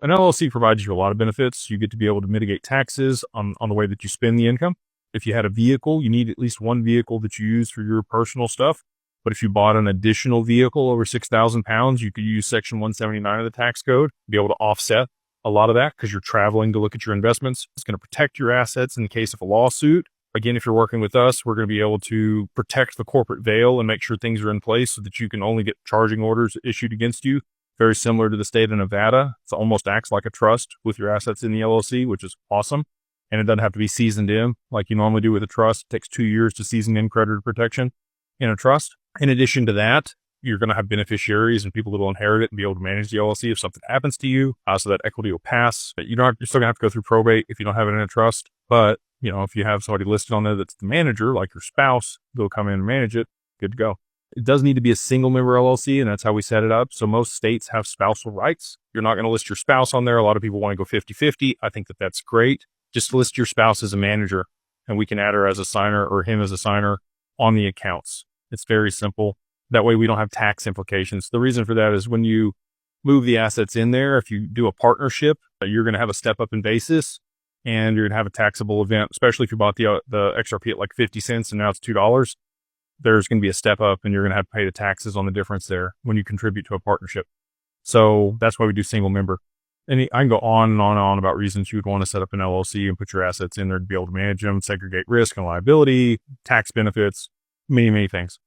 An LLC provides you a lot of benefits. You get to be able to mitigate taxes on the way that you spend the income. If you had a vehicle, you need at least one vehicle that you use for your personal stuff. But if you bought an additional vehicle over 6,000 pounds, you could use Section 179 of the tax code, be able to offset a lot of that because you're traveling to look at your investments. It's going to protect your assets in case of a lawsuit. Again, if you're working with us, we're going to be able to protect the corporate veil and make sure things are in place so that you can only get charging orders issued against you. Very similar to the state of Nevada. It almost acts like a trust with your assets in the LLC, which is awesome. And it doesn't have to be seasoned in like you normally do with a trust. It takes 2 years to season in creditor protection in a trust. In addition to that, you're going to have beneficiaries and people that will inherit it and be able to manage the LLC if something happens to you. So that equity will pass. But you're still going to have to go through probate if you don't have it in a trust. But, if you have somebody listed on there that's the manager, like your spouse, they'll come in and manage it. Good to go. It does need to be a single member LLC, and that's how we set it up. So most states have spousal rights. You're not going to list your spouse on there. A lot of people want to go 50-50. I think that that's great. Just list your spouse as a manager, and we can add her as a signer or him as a signer on the accounts. It's very simple. That way we don't have tax implications. The reason for that is when you move the assets in there, if you do a partnership, you're going to have a step up in basis and you're going to have a taxable event, especially if you bought the XRP at like 50 cents and now it's $2. There's going to be a step up and you're going to have to pay the taxes on the difference there when you contribute to a partnership. So that's why we do single member. And I can go on and on and on about reasons you would want to set up an LLC and put your assets in there to be able to manage them, segregate risk and liability, tax benefits, many, many things.